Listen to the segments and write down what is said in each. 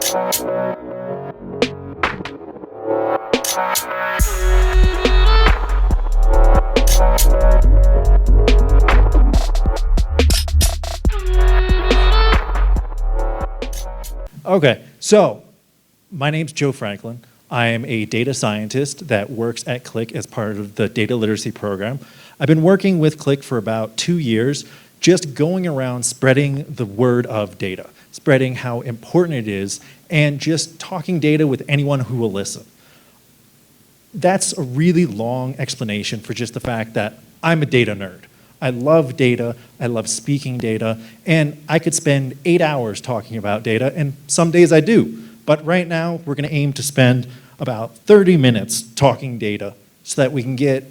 Okay, so my name's Joe Franklin. I am a data scientist that works at Qlik as part of the data literacy program. I've been working with Qlik for about 2 years, just going around spreading the word of data, spreading how important it is, and just talking data with anyone who will listen. That's a really long explanation for just the fact that I'm a data nerd. I love data, I love speaking data, and I could spend 8 hours talking about data, and some days I do. But right now, we're gonna aim to spend about 30 minutes talking data so that we can get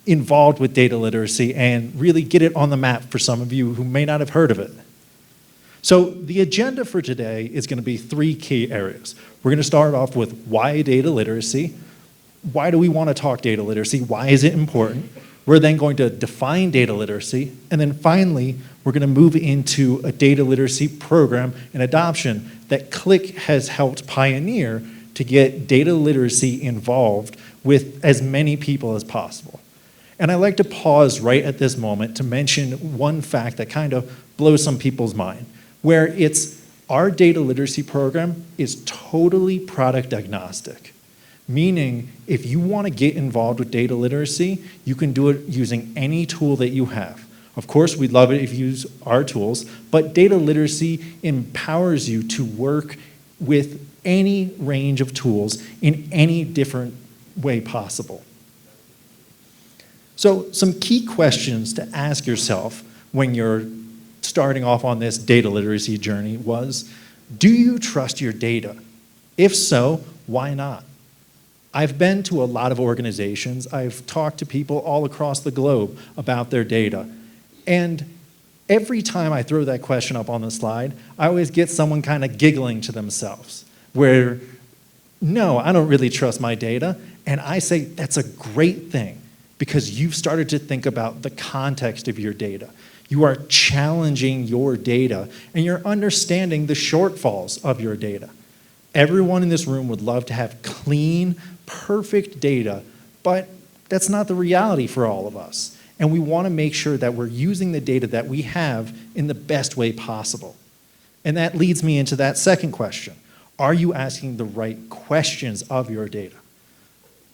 involved with data literacy and really get it on the map for some of you who may not have heard of it. So the agenda for today is gonna be 3 key areas. We're gonna start off with why data literacy. Why do we wanna talk data literacy? Why is it important? We're then going to define data literacy, and then finally, we're gonna move into a data literacy program and adoption that Qlik has helped pioneer to get data literacy involved with as many people as possible. And I like to pause right at this moment to mention one fact that kind of blows some people's mind, where it's our data literacy program is totally product agnostic. Meaning, if you want to get involved with data literacy, you can do it using any tool that you have. Of course, we'd love it if you use our tools, but data literacy empowers you to work with any range of tools in any different way possible. So, some key questions to ask yourself when you're starting off on this data literacy journey was, do you trust your data? If so, why not? I've been to a lot of organizations. I've talked to people all across the globe about their data. And every time I throw that question up on the slide, I always get someone kind of giggling to themselves, where, no, I don't really trust my data. And I say, that's a great thing, because you've started to think about the context of your data. You are challenging your data, and you're understanding the shortfalls of your data. Everyone in this room would love to have clean, perfect data, but that's not the reality for all of us. And we want to make sure that we're using the data that we have in the best way possible. And that leads me into that second question. Are you asking the right questions of your data?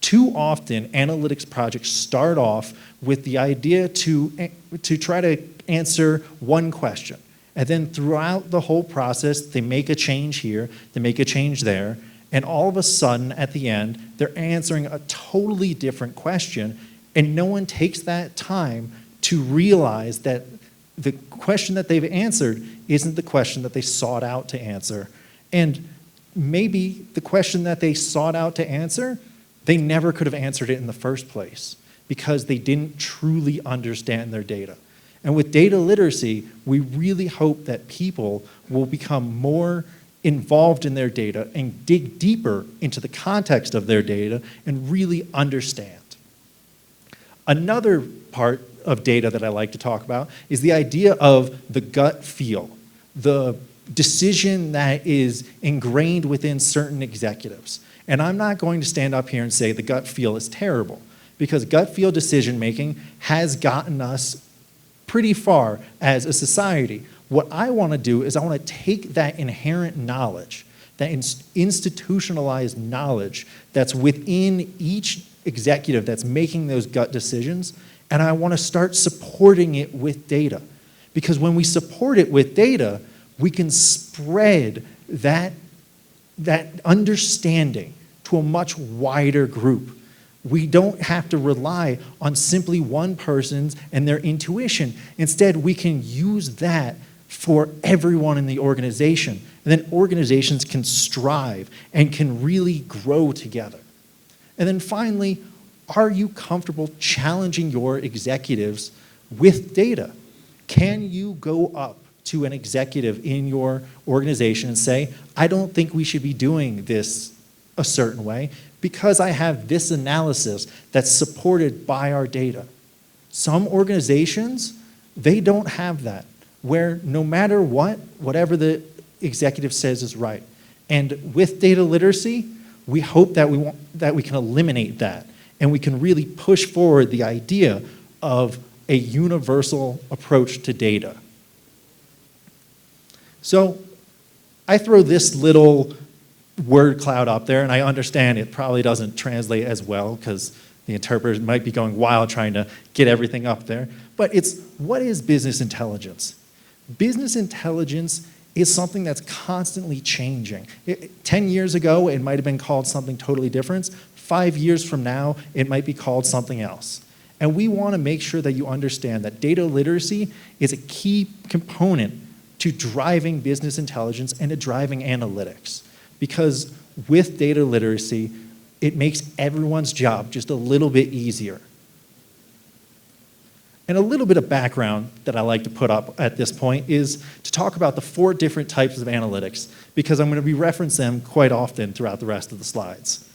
Too often, analytics projects start off with the idea to try to answer one question. And then throughout the whole process, they make a change here, they make a change there, and all of a sudden, at the end, they're answering a totally different question, and no one takes that time to realize that the question that they've answered isn't the question that they sought out to answer. And maybe the question that they sought out to answer, they never could have answered it in the first place because they didn't truly understand their data. And with data literacy, we really hope that people will become more involved in their data and dig deeper into the context of their data and really understand. Another part of data that I like to talk about is the idea of the gut feel, the decision that is ingrained within certain executives. And I'm not going to stand up here and say the gut feel is terrible, because gut feel decision making has gotten us pretty far as a society. What I want to do is I want to take that inherent knowledge, that institutionalized knowledge that's within each executive that's making those gut decisions, and I want to start supporting it with data. Because when we support it with data, we can spread that understanding to a much wider group. We don't have to rely on simply one person's and their intuition. Instead, we can use that for everyone in the organization. And then organizations can strive and can really grow together. And then finally, are you comfortable challenging your executives with data? Can you go up to an executive in your organization and say, I don't think we should be doing this a certain way because I have this analysis that's supported by our data? Some organizations, they don't have that, where no matter what, whatever the executive says is right. And with data literacy, we hope that we can eliminate that, and we can really push forward the idea of a universal approach to data. So I throw this little word cloud up there, and I understand it probably doesn't translate as well because the interpreters might be going wild trying to get everything up there. But it's, what is business intelligence? Business intelligence is something that's constantly changing. 10 years ago, it might have been called something totally different. 5 years from now, it might be called something else. And we want to make sure that you understand that data literacy is a key component to driving business intelligence and to driving analytics. Because with data literacy, it makes everyone's job just a little bit easier. And a little bit of background that I like to put up at this point is to talk about the 4 different types of analytics, because I'm going to be referencing them quite often throughout the rest of the slides.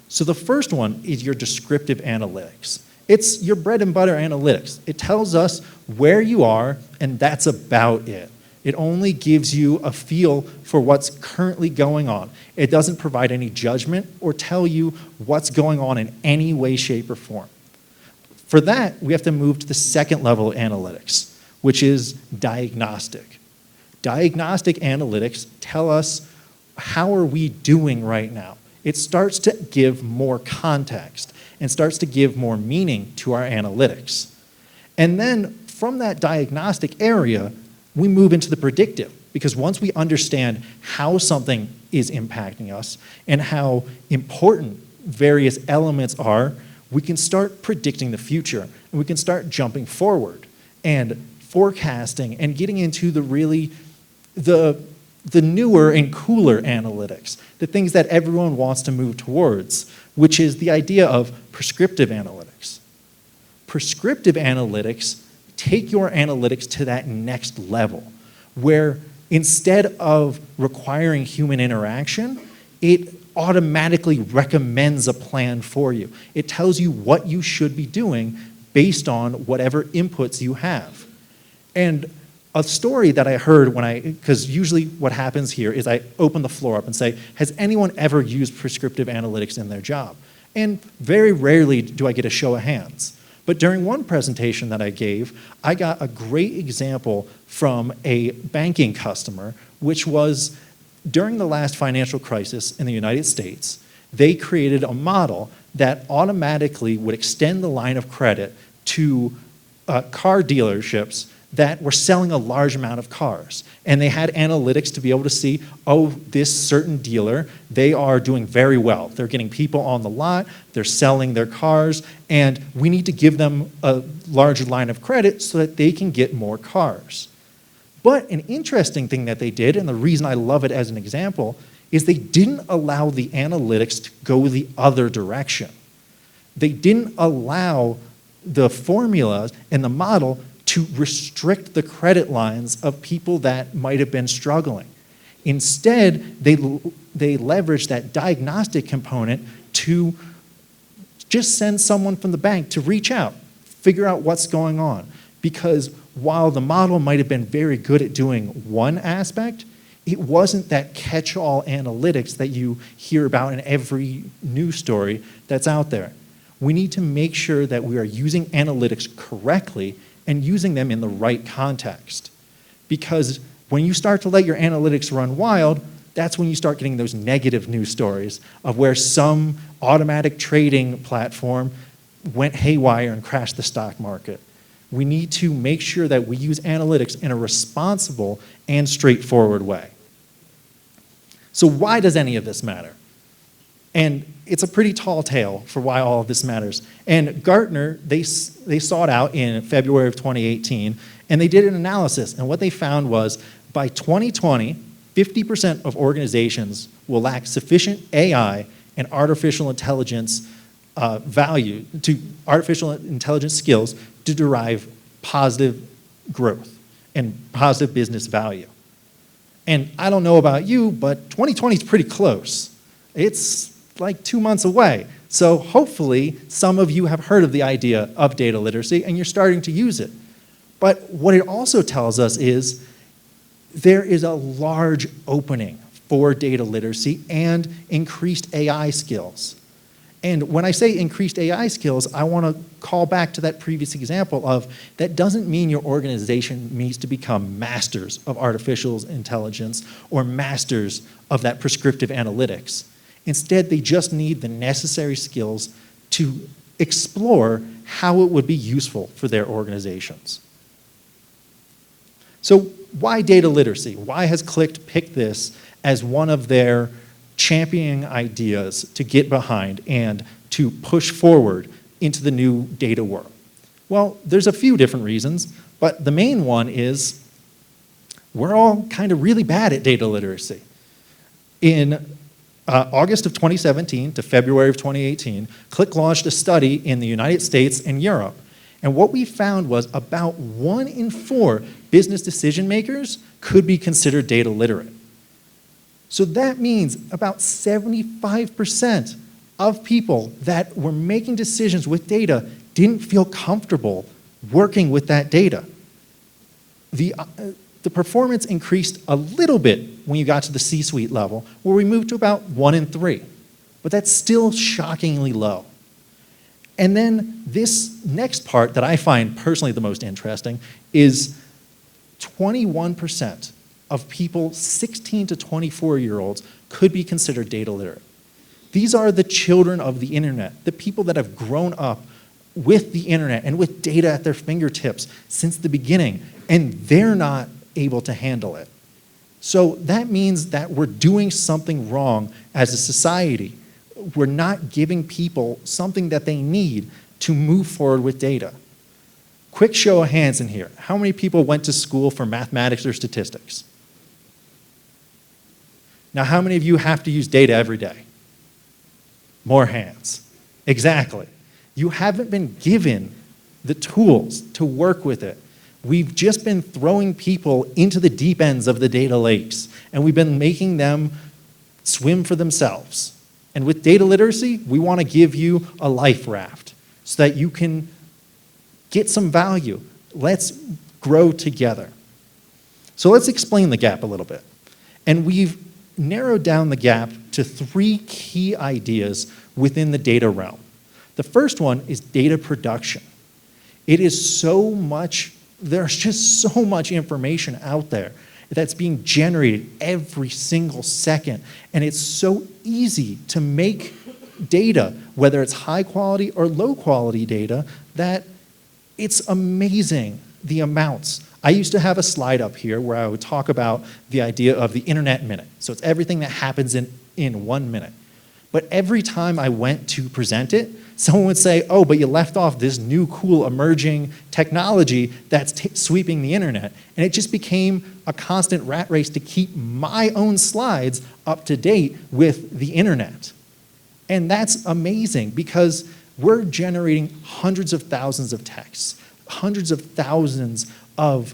So the first one is your descriptive analytics. It's your bread and butter analytics. It tells us where you are, and that's about it. It only gives you a feel for what's currently going on. It doesn't provide any judgment or tell you what's going on in any way, shape, or form. For that, we have to move to the second level of analytics, which is diagnostic. Diagnostic analytics tell us how are we doing right now. It starts to give more context and starts to give more meaning to our analytics. And then from that diagnostic area, we move into the predictive, because once we understand how something is impacting us and how important various elements are, we can start predicting the future, and we can start jumping forward and forecasting and getting into the newer and cooler analytics, the things that everyone wants to move towards, which is the idea of prescriptive analytics. Prescriptive analytics take your analytics to that next level, where instead of requiring human interaction, it automatically recommends a plan for you. It tells you what you should be doing based on whatever inputs you have. And a story that I heard because usually what happens here is I open the floor up and say, has anyone ever used prescriptive analytics in their job? And very rarely do I get a show of hands. But during one presentation that I gave, I got a great example from a banking customer, which was during the last financial crisis in the United States, they created a model that automatically would extend the line of credit to car dealerships that were selling a large amount of cars. And they had analytics to be able to see, oh, this certain dealer, they are doing very well. They're getting people on the lot, they're selling their cars, and we need to give them a larger line of credit so that they can get more cars. But an interesting thing that they did, and the reason I love it as an example, is they didn't allow the analytics to go the other direction. They didn't allow the formulas and the model to restrict the credit lines of people that might have been struggling. Instead, they leveraged that diagnostic component to just send someone from the bank to reach out, figure out what's going on. Because while the model might have been very good at doing one aspect, it wasn't that catch-all analytics that you hear about in every news story that's out there. We need to make sure that we are using analytics correctly and using them in the right context. Because when you start to let your analytics run wild, that's when you start getting those negative news stories of where some automatic trading platform went haywire and crashed the stock market. We need to make sure that we use analytics in a responsible and straightforward way. So why does any of this matter? And it's a pretty tall tale for why all of this matters. And Gartner, they sought out in February of 2018, and they did an analysis. And what they found was by 2020, 50% of organizations will lack sufficient AI and artificial intelligence artificial intelligence skills to derive positive growth and positive business value. And I don't know about you, but 2020 is pretty close. It's like 2 months away. So hopefully some of you have heard of the idea of data literacy and you're starting to use it. But what it also tells us is there is a large opening for data literacy and increased AI skills. And when I say increased AI skills, I want to call back to that previous example of that doesn't mean your organization needs to become masters of artificial intelligence or masters of that prescriptive analytics. Instead, they just need the necessary skills to explore how it would be useful for their organizations. So why data literacy? Why has Qlik picked this as one of their championing ideas to get behind and to push forward into the new data world? Well, there's a few different reasons, but the main one is we're all kind of really bad at data literacy. In August of 2017 to February of 2018, Qlik launched a study in the United States and Europe. And what we found was about 1 in 4 business decision makers could be considered data literate. So that means about 75% of people that were making decisions with data didn't feel comfortable working with that data. The performance increased a little bit when you got to the C-suite level, where we moved to about 1 in 3. But that's still shockingly low. And then this next part that I find personally the most interesting is 21% of people 16 to 24-year-olds could be considered data literate. These are the children of the internet, the people that have grown up with the internet and with data at their fingertips since the beginning, and they're not able to handle it. So that means that we're doing something wrong as a society. We're not giving people something that they need to move forward with data. Quick show of hands in here. How many people went to school for mathematics or statistics? Now, how many of you have to use data every day? More hands. Exactly. You haven't been given the tools to work with it. We've just been throwing people into the deep ends of the data lakes, and we've been making them swim for themselves. And with data literacy, we want to give you a life raft so that you can get some value. Let's grow together. So let's explain the gap a little bit. And we've narrowed down the gap to 3 key ideas within the data realm. The first one is data production. It is so much, there's just so much information out there that's being generated every single second. And it's so easy to make data, whether it's high quality or low quality data, that it's amazing the amounts. I used to have a slide up here where I would talk about the idea of the internet minute. So it's everything that happens in 1 minute. But every time I went to present it, someone would say, oh, but you left off this new cool emerging technology that's sweeping the internet. And it just became a constant rat race to keep my own slides up to date with the internet. And that's amazing because we're generating hundreds of thousands of texts, hundreds of thousands of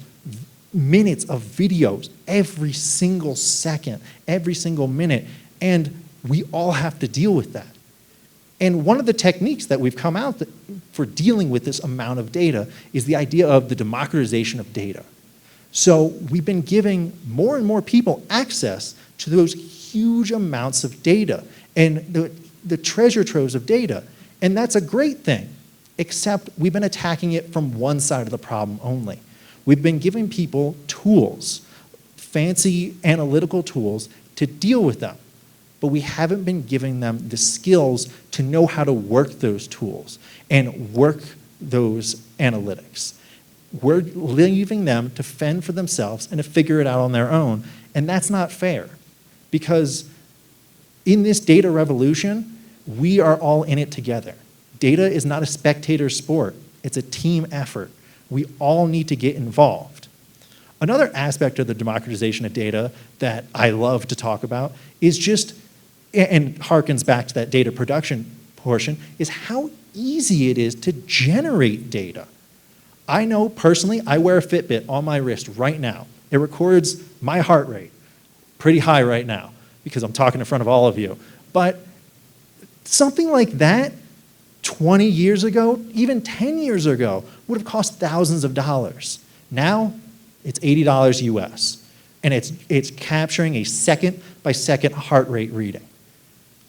minutes of videos every single second, every single minute. And we all have to deal with that. And one of the techniques that we've come out for dealing with this amount of data is the idea of the democratization of data. So we've been giving more and more people access to those huge amounts of data and the treasure troves of data. And that's a great thing, except we've been attacking it from one side of the problem only. We've been giving people tools, fancy analytical tools to deal with them. But we haven't been giving them the skills to know how to work those tools and work those analytics. We're leaving them to fend for themselves and to figure it out on their own, and that's not fair. Because in this data revolution, we are all in it together. Data is not a spectator sport, it's a team effort. We all need to get involved. Another aspect of the democratization of data that I love to talk about is just, and harkens back to that data production portion, is how easy it is to generate data. I know personally, I wear a Fitbit on my wrist right now. It records my heart rate, pretty high right now, because I'm talking in front of all of you. But something like that 20 years ago, even 10 years ago, would have cost thousands of dollars. Now, it's $80 US. And it's capturing a second by second heart rate reading.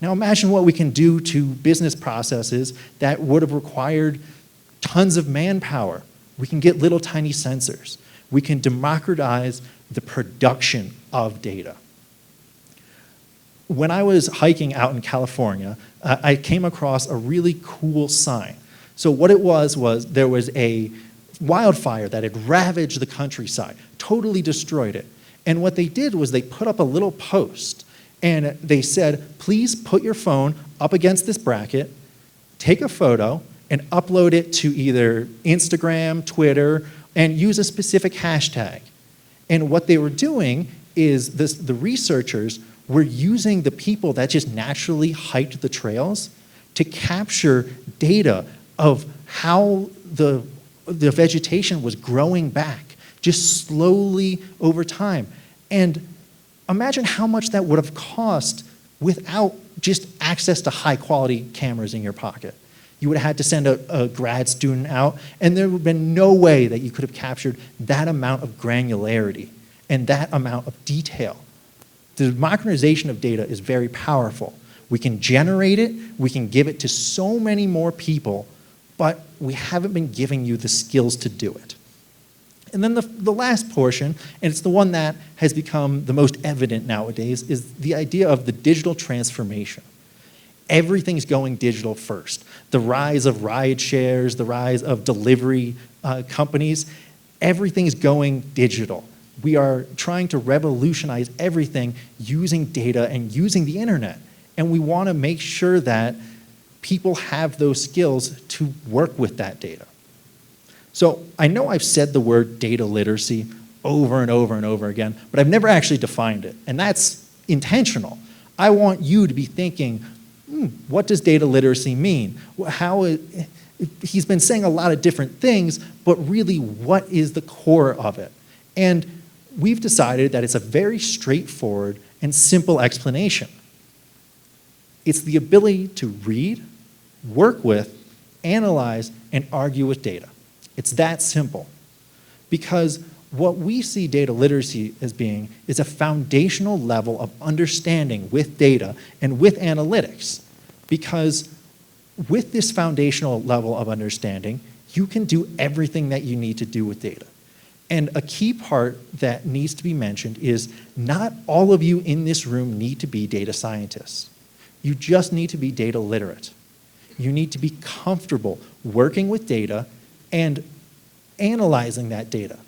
Now imagine what we can do to business processes that would have required tons of manpower. We can get little tiny sensors. We can democratize the production of data. When I was hiking out in California, I came across a really cool sign. So what it was there was a wildfire that had ravaged the countryside, totally destroyed it. And what they did was they put up a little post and they said, please put your phone up against this bracket, take a photo, and upload it to either Instagram, Twitter, and use a specific hashtag. And what they were doing is the researchers were using the people that just naturally hiked the trails to capture data of how the vegetation was growing back, just slowly over time. And imagine how much that would have cost without just access to high quality cameras in your pocket. You would have had to send a grad student out, and there would have been no way that you could have captured that amount of granularity and that amount of detail. The democratization of data is very powerful. We can generate it, we can give it to so many more people, but we haven't been giving you the skills to do it. And then the last portion, and it's the one that has become the most evident nowadays, is the idea of the digital transformation. Everything's going digital first. The rise of ride shares, the rise of delivery companies, everything's going digital. We are trying to revolutionize everything using data and using the internet. And we want to make sure that people have those skills to work with that data. So I know I've said the word data literacy over and over and over again, but I've never actually defined it. And that's intentional. I want you to be thinking, what does data literacy mean? He's been saying a lot of different things, but really what is the core of it? And we've decided that it's a very straightforward and simple explanation. It's the ability to read, work with, analyze, and argue with data. It's that simple. Because what we see data literacy as being is a foundational level of understanding with data and with analytics. Because with this foundational level of understanding, you can do everything that you need to do with data. And a key part that needs to be mentioned is not all of you in this room need to be data scientists. You just need to be data literate. You need to be comfortable working with data and analyzing that data,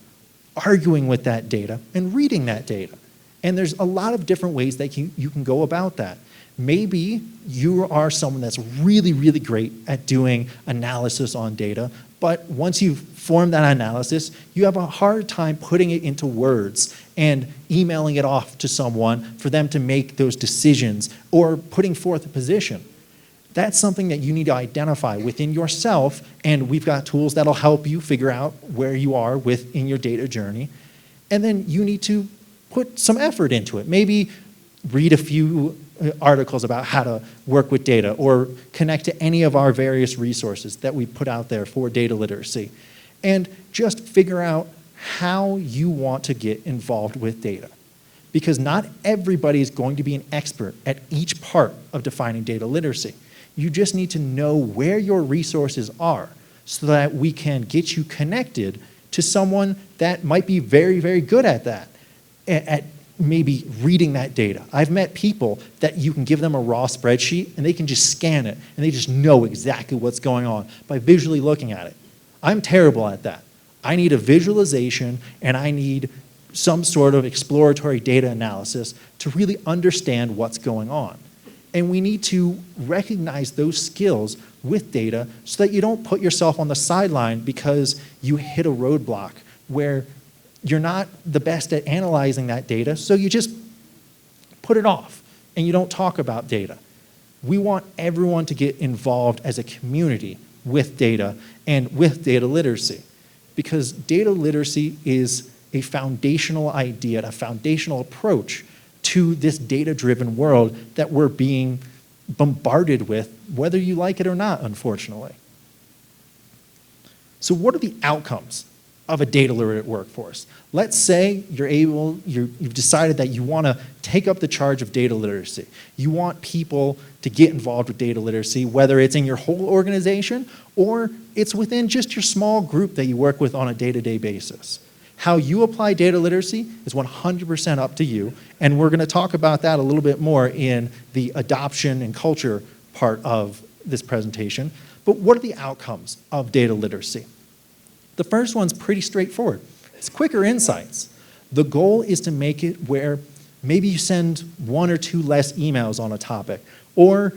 arguing with that data, and reading that data. And there's a lot of different ways that you can go about that. Maybe you are someone that's really, really great at doing analysis on data, but once you've formed that analysis, you have a hard time putting it into words and emailing it off to someone for them to make those decisions or putting forth a position. That's something that you need to identify within yourself, and we've got tools that'll help you figure out where you are within your data journey. And then you need to put some effort into it. Maybe read a few articles about how to work with data or connect to any of our various resources that we put out there for data literacy. And just figure out how you want to get involved with data. Because not everybody is going to be an expert at each part of defining data literacy. You just need to know where your resources are so that we can get you connected to someone that might be very, very good at that, at maybe reading that data. I've met people that you can give them a raw spreadsheet and they can just scan it and they just know exactly what's going on by visually looking at it. I'm terrible at that. I need a visualization and I need some sort of exploratory data analysis to really understand what's going on. And we need to recognize those skills with data so that you don't put yourself on the sideline because you hit a roadblock where you're not the best at analyzing that data, so you just put it off and you don't talk about data. We want everyone to get involved as a community with data and with data literacy, because data literacy is a foundational idea, a foundational approach to this data-driven world that we're being bombarded with, whether you like it or not, unfortunately. So what are the outcomes of a data literate workforce. Let's say you've decided that you want to take up the charge of data literacy. You want people to get involved with data literacy, whether it's in your whole organization or it's within just your small group that you work with on a day-to-day basis. How you apply data literacy is 100% up to you, and we're going to talk about that a little bit more in the adoption and culture part of this presentation. But what are the outcomes of data literacy? The first one's pretty straightforward. It's quicker insights. The goal is to make it where maybe you send 1 or 2 less emails on a topic, or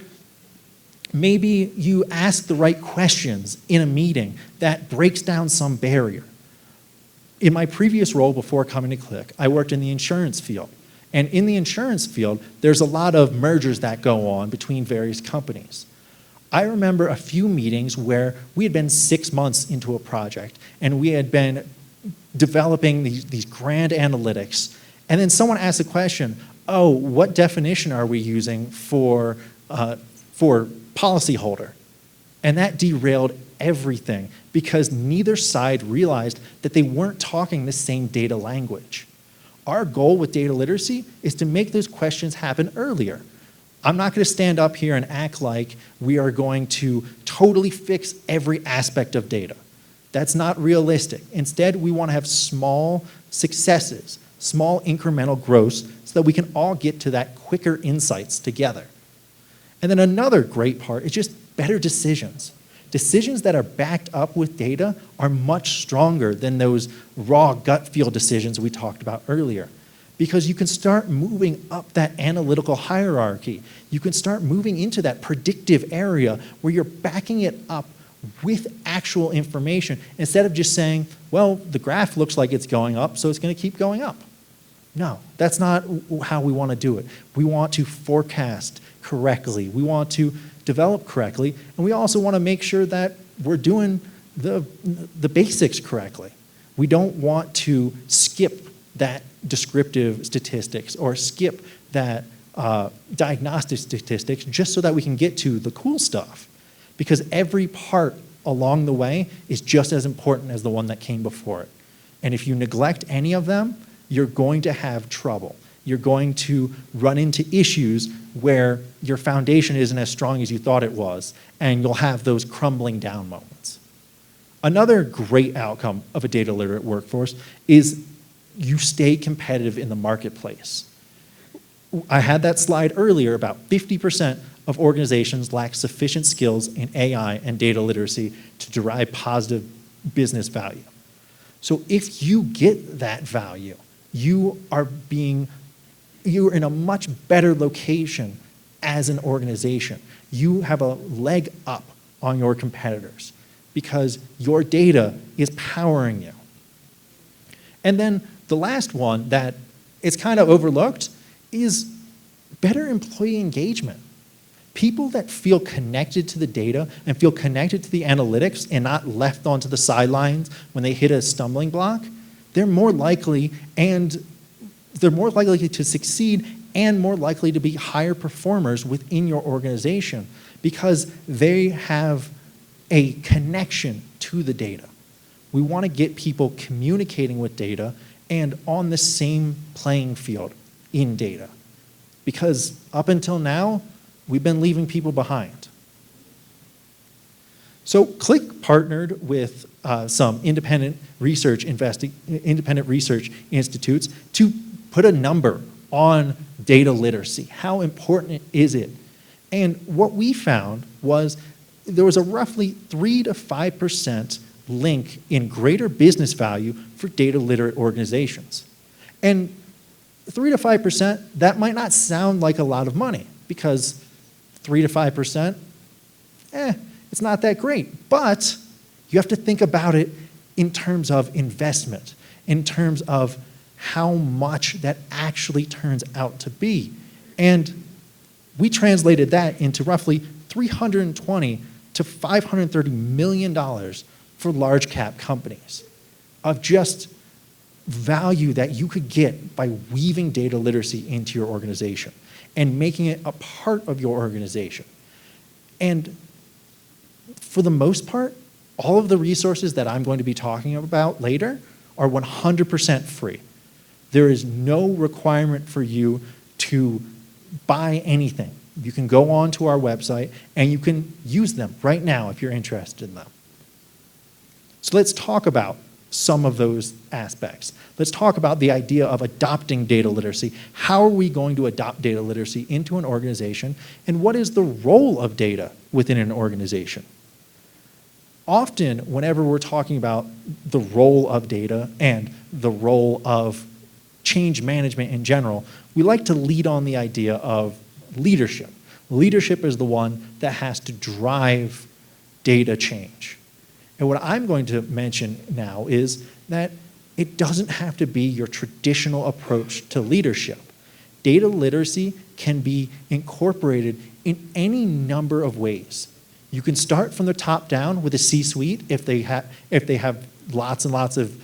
maybe you ask the right questions in a meeting that breaks down some barrier. In my previous role before coming to Qlik, I worked in the insurance field. And in the insurance field, there's a lot of mergers that go on between various companies. I remember a few meetings where we had been 6 months into a project and we had been developing these grand analytics. And then someone asked the question, oh, what definition are we using for policyholder? And that derailed everything because neither side realized that they weren't talking the same data language. Our goal with data literacy is to make those questions happen earlier. I'm not going to stand up here and act like we are going to totally fix every aspect of data. That's not realistic. Instead, we want to have small successes, small incremental growths, so that we can all get to that quicker insights together. And then another great part is just better decisions. Decisions that are backed up with data are much stronger than those raw gut feel decisions we talked about earlier. Because you can start moving up that analytical hierarchy. You can start moving into that predictive area where you're backing it up with actual information instead of just saying, well, the graph looks like it's going up, so it's going to keep going up. No, that's not how we want to do it. We want to forecast correctly. We want to develop correctly, and we also want to make sure that we're doing the basics correctly. We don't want to skip that descriptive statistics or skip that diagnostic statistics just so that we can get to the cool stuff. Because every part along the way is just as important as the one that came before it. And if you neglect any of them, you're going to have trouble. You're going to run into issues where your foundation isn't as strong as you thought it was, and you'll have those crumbling down moments. Another great outcome of a data literate workforce is you stay competitive in the marketplace. I had that slide earlier about 50% of organizations lack sufficient skills in AI and data literacy to derive positive business value. So if you get that value, you're in a much better location as an organization. You have a leg up on your competitors because your data is powering you. And then the last one that is kind of overlooked is better employee engagement. People that feel connected to the data and feel connected to the analytics and not left onto the sidelines when they hit a stumbling block, they're more likely to succeed and more likely to be higher performers within your organization because they have a connection to the data. We want to get people communicating with data and on the same playing field in data. Because up until now, we've been leaving people behind. So Qlik partnered with some independent research institutes to put a number on data literacy. How important is it? And what we found was there was a roughly 3 to 5% link in greater business value for data literate organizations. And 3 to 5%, that might not sound like a lot of money because 3 to 5%, it's not that great. But you have to think about it in terms of investment, in terms of how much that actually turns out to be. And we translated that into roughly $320 to $530 million for large cap companies of just value that you could get by weaving data literacy into your organization and making it a part of your organization. And for the most part, All of the resources that I'm going to be talking about later are 100% free. There is no requirement for you to buy anything. You can go onto our website and you can use them right now if you're interested in them. So let's talk about some of those aspects. Let's talk about the idea of adopting data literacy. How are we going to adopt data literacy into an organization, and what is the role of data within an organization? Often, whenever we're talking about the role of data and the role of change management in general, we like to lead on the idea of leadership. Leadership is the one that has to drive data change. And what I'm going to mention now is that it doesn't have to be your traditional approach to leadership. Data literacy can be incorporated in any number of ways. You can start from the top down with a C-suite if they have lots and lots of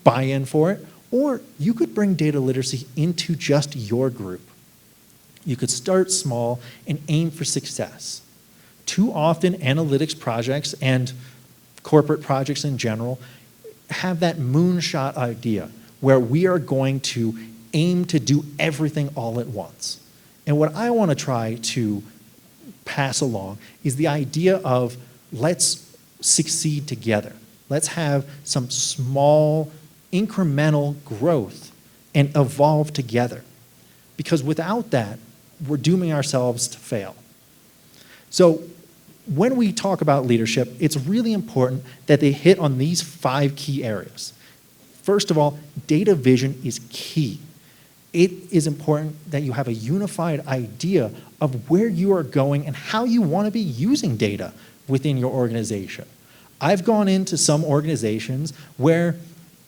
buy-in for it, or you could bring data literacy into just your group. You could start small and aim for success. Too often, analytics projects and corporate projects in general have that moonshot idea where we are going to aim to do everything all at once. And what I want to try to pass along is the idea of let's succeed together. Let's have some small incremental growth and evolve together. Because without that, we're dooming ourselves to fail. So when we talk about leadership, it's really important that they hit on these 5 key areas. First of all, data vision is key. It is important that you have a unified idea of where you are going and how you want to be using data within your organization. I've gone into some organizations where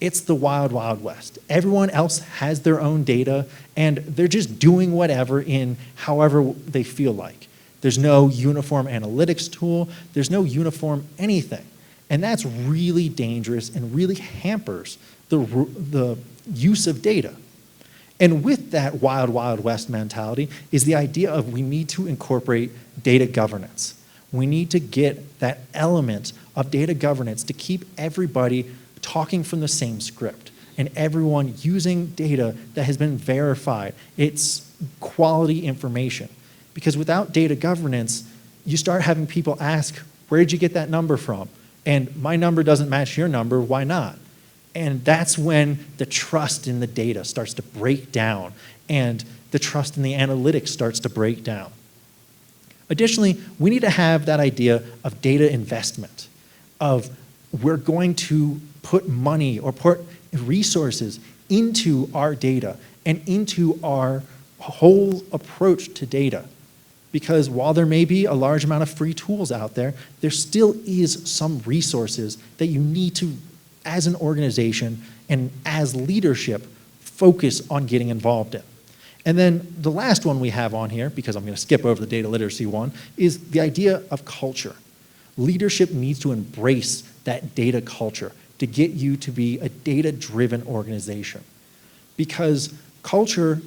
it's the wild, wild west. Everyone else has their own data, and they're just doing whatever in however they feel like. There's no uniform analytics tool. There's no uniform anything. And that's really dangerous and really hampers the use of data. And with that wild, wild west mentality is the idea of we need to incorporate data governance. We need to get that element of data governance to keep everybody talking from the same script and everyone using data that has been verified. It's quality information. Because without data governance, you start having people ask, where did you get that number from? And my number doesn't match your number, why not? And that's when the trust in the data starts to break down and the trust in the analytics starts to break down. Additionally, we need to have that idea of data investment, of we're going to put money or put resources into our data and into our whole approach to data. Because while there may be a large amount of free tools out there, there still is some resources that you need to, as an organization and as leadership, focus on getting involved in. And then the last one we have on here, because I'm going to skip over the data literacy one, is the idea of culture. Leadership needs to embrace that data culture to get you to be a data-driven organization. Because culture,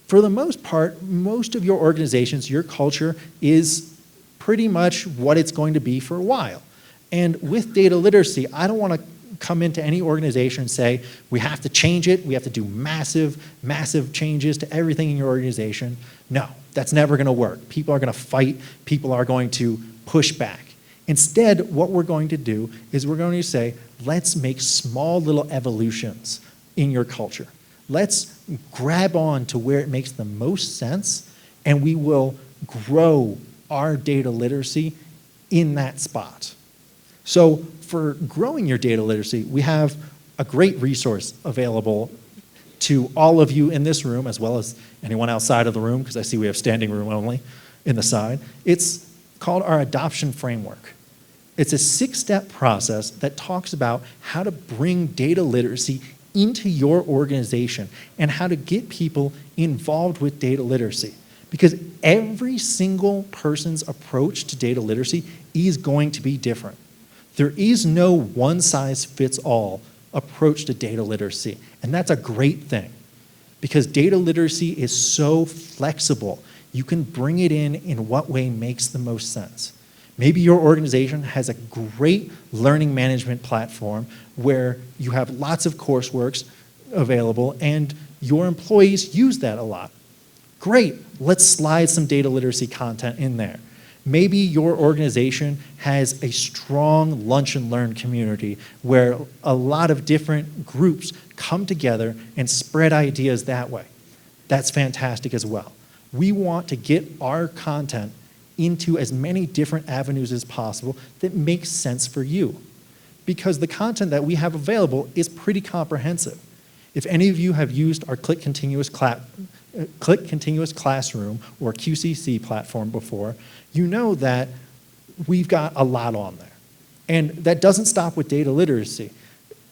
for the most part, most of your organizations, your culture is pretty much what it's going to be for a while. And with data literacy, I don't want to come into any organization and say, we have to change it, we have to do massive, massive changes to everything in your organization. No, that's never going to work. People are going to fight, people are going to push back. Instead, what we're going to do is we're going to say, let's make small little evolutions in your culture. Let's grab on to where it makes the most sense, and we will grow our data literacy in that spot. So for growing your data literacy, we have a great resource available to all of you in this room, as well as anyone outside of the room, because I see we have standing room only in the side. It's called our adoption framework. It's a 6-step process that talks about how to bring data literacy into your organization and how to get people involved with data literacy. Because every single person's approach to data literacy is going to be different. There is no one-size-fits-all approach to data literacy, and that's a great thing. Because data literacy is so flexible, you can bring it in what way makes the most sense. Maybe your organization has a great learning management platform where you have lots of courseworks available and your employees use that a lot. Great, let's slide some data literacy content in there. Maybe your organization has a strong lunch and learn community where a lot of different groups come together and spread ideas that way. That's fantastic as well. We want to get our content into as many different avenues as possible that makes sense for you. Because the content that we have available is pretty comprehensive. If any of you have used our Qlik Continuous Classroom or QCC platform before, you know that we've got a lot on there. And that doesn't stop with data literacy.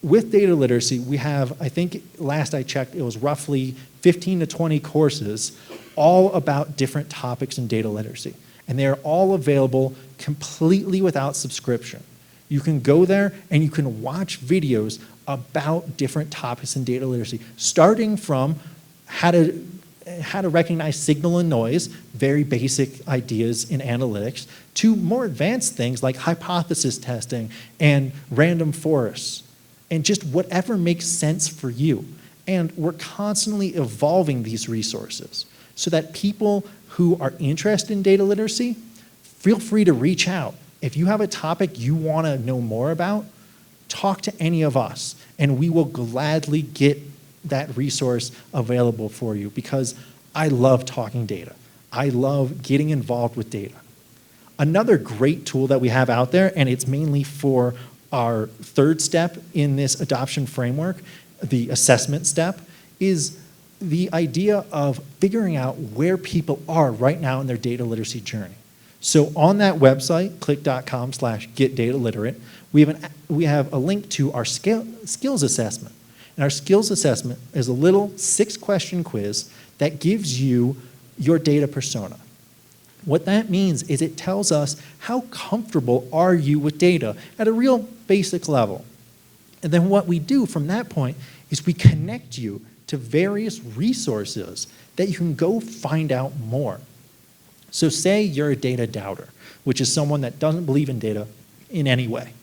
With data literacy, we have, I think last I checked, it was roughly 15 to 20 courses all about different topics in data literacy. And they're all available completely without subscription. You can go there and you can watch videos about different topics in data literacy, starting from how to recognize signal and noise, very basic ideas in analytics, to more advanced things like hypothesis testing and random forests, and just whatever makes sense for you. And we're constantly evolving these resources so that people who are interested in data literacy, feel free to reach out. If you have a topic you want to know more about, talk to any of us, and we will gladly get that resource available for you because I love talking data. I love getting involved with data. Another great tool that we have out there, and it's mainly for our third step in this adoption framework, the assessment step, is the idea of figuring out where people are right now in their data literacy journey. So on that website, qlik.com/getdataliterate, we have a link to our skills assessment. And our skills assessment is a little 6-question quiz that gives you your data persona. What that means is it tells us how comfortable are you with data at a real basic level. And then what we do from that point is we connect you to various resources that you can go find out more. So say you're a data doubter, which is someone that doesn't believe in data in any way.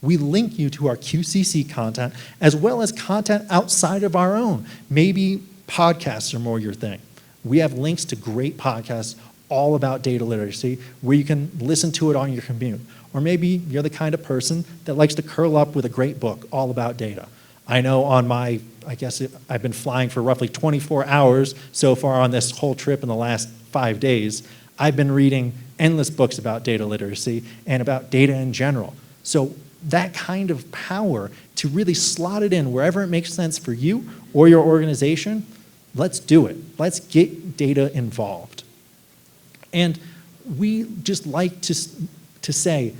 We link you to our QCC content as well as content outside of our own. Maybe podcasts are more your thing. We have links to great podcasts all about data literacy where you can listen to it on your commute. Or maybe you're the kind of person that likes to curl up with a great book all about data. I know on my, I've been flying for roughly 24 hours so far on this whole trip in the last 5 days. I've been reading endless books about data literacy and about data in general. So that kind of power to really slot it in wherever it makes sense for you or your organization, let's do it. Let's get data involved. And we just like to say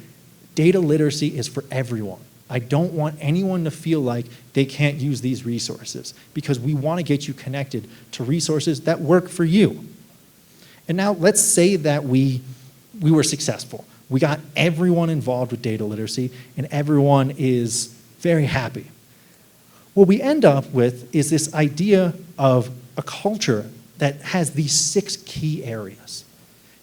data literacy is for everyone. I don't want anyone to feel like they can't use these resources because we want to get you connected to resources that work for you. And now let's say that we were successful. We got everyone involved with data literacy and everyone is very happy. What we end up with is this idea of a culture that has these 6 key areas.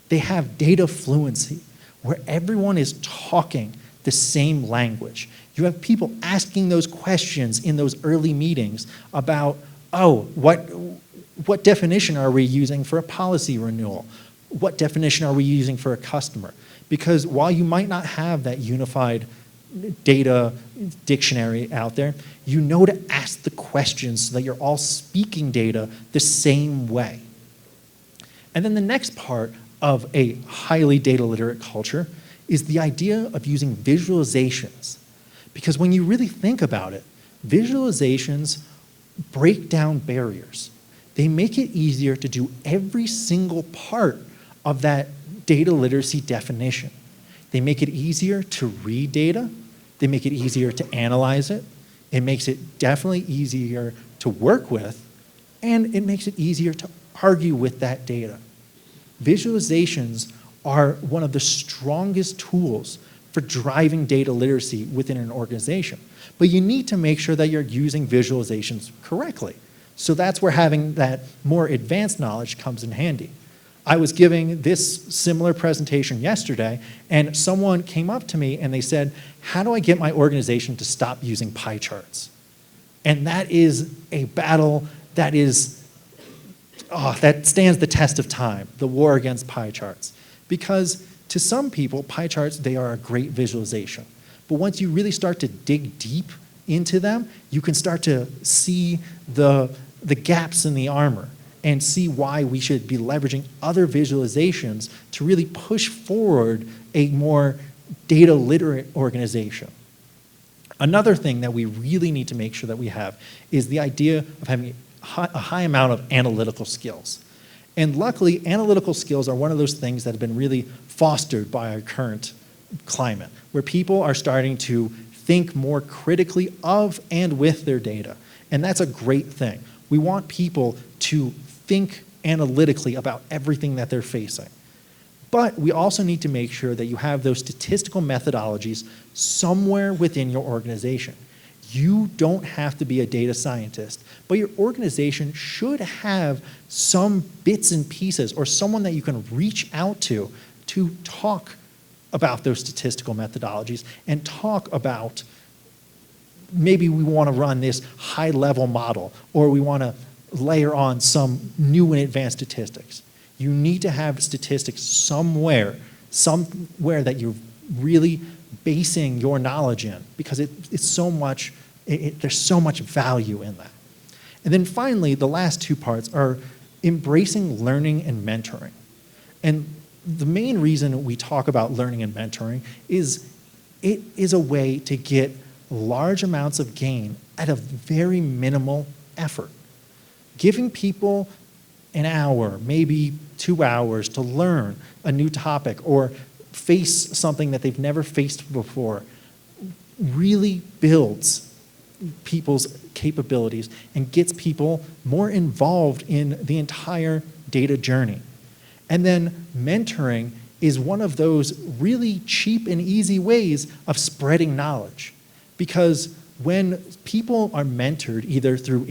They have data fluency, where everyone is talking the same language. You have people asking those questions in those early meetings about, oh, what definition are we using for a policy renewal? What definition are we using for a customer? Because while you might not have that unified data dictionary out there, you know to ask the questions so that you're all speaking data the same way. And then the next part of a highly data literate culture is the idea of using visualizations. Because when you really think about it, visualizations break down barriers. They make it easier to do every single part of that data literacy definition. They make it easier to read data. They make it easier to analyze it. It makes it definitely easier to work with, and it makes it easier to argue with that data. Visualizations are one of the strongest tools for driving data literacy within an organization. But you need to make sure that you're using visualizations correctly. So that's where having that more advanced knowledge comes in handy. I was giving this similar presentation yesterday, and someone came up to me and they said, how do I get my organization to stop using pie charts? And that is a battle that that stands the test of time, the war against pie charts. Because to some people, pie charts, they are a great visualization. But once you really start to dig deep into them, you can start to see the gaps in the armor and see why we should be leveraging other visualizations to really push forward a more data literate organization. Another thing that we really need to make sure that we have is the idea of having a high amount of analytical skills. And luckily, analytical skills are one of those things that have been really fostered by our current climate, where people are starting to think more critically of and with their data. And that's a great thing. We want people to think analytically about everything that they're facing. But we also need to make sure that you have those statistical methodologies somewhere within your organization. You don't have to be a data scientist, but your organization should have some bits and pieces or someone that you can reach out to talk about those statistical methodologies and talk about maybe we want to run this high-level model or we want to layer on some new and advanced statistics. You need to have statistics somewhere that you're really basing your knowledge in, because there's so much value in that. And then finally, the last two parts are embracing learning and mentoring. And the main reason we talk about learning and mentoring is it is a way to get large amounts of gain at a very minimal effort. Giving people an hour, maybe 2 hours to learn a new topic or face something that they've never faced before really builds people's capabilities and gets people more involved in the entire data journey. And then mentoring is one of those really cheap and easy ways of spreading knowledge. Because when people are mentored either through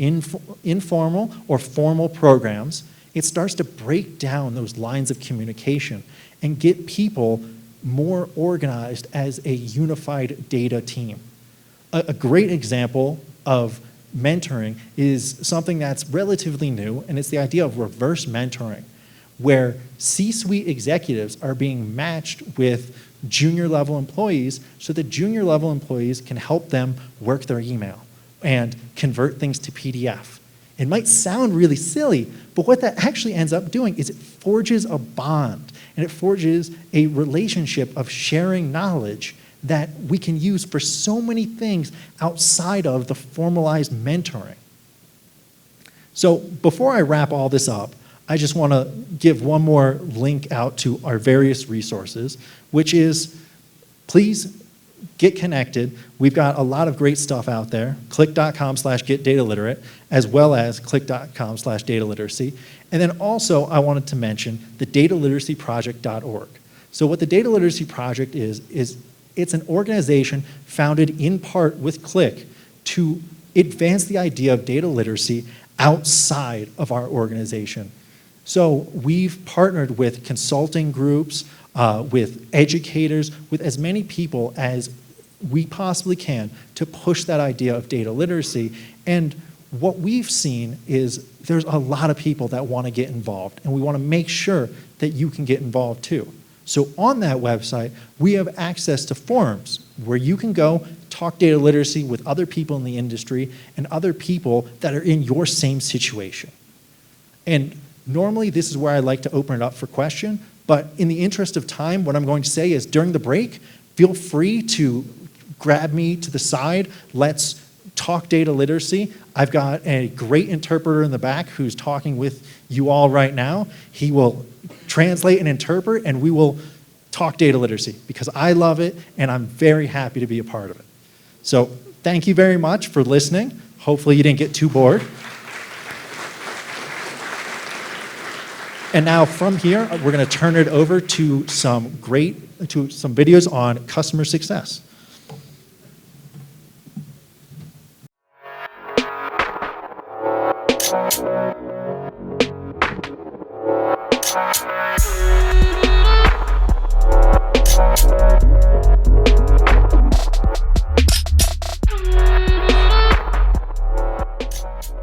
informal or formal programs, it starts to break down those lines of communication and get people more organized as a unified data team. A great example of mentoring is something that's relatively new, and it's the idea of reverse mentoring, where C-suite executives are being matched with junior level employees so that junior level employees can help them work their email and convert things to PDF. It might sound really silly, but what that actually ends up doing is it forges a bond and it forges a relationship of sharing knowledge that we can use for so many things outside of the formalized mentoring. So before I wrap all this up, I just want to give one more link out to our various resources, which is please get connected. We've got a lot of great stuff out there, qlik.com/getdataliterate, as well as qlik.com/dataliteracy. And then also I wanted to mention the dataliteracyproject.org. So what the Data Literacy Project is it's an organization founded in part with Qlik to advance the idea of data literacy outside of our organization. So we've partnered with consulting groups, with educators, with as many people as we possibly can to push that idea of data literacy. And what we've seen is there's a lot of people that want to get involved, and we want to make sure that you can get involved too. So on that website, we have access to forums where you can go talk data literacy with other people in the industry and other people that are in your same situation. And normally, this is where I like to open it up for question, but in the interest of time, what I'm going to say is during the break, feel free to grab me to the side. Let's talk data literacy. I've got a great interpreter in the back who's talking with you all right now. He will translate and interpret, and we will talk data literacy because I love it, and I'm very happy to be a part of it. So thank you very much for listening. Hopefully you didn't get too bored. And now from here, we're going to turn it over to some videos on customer success.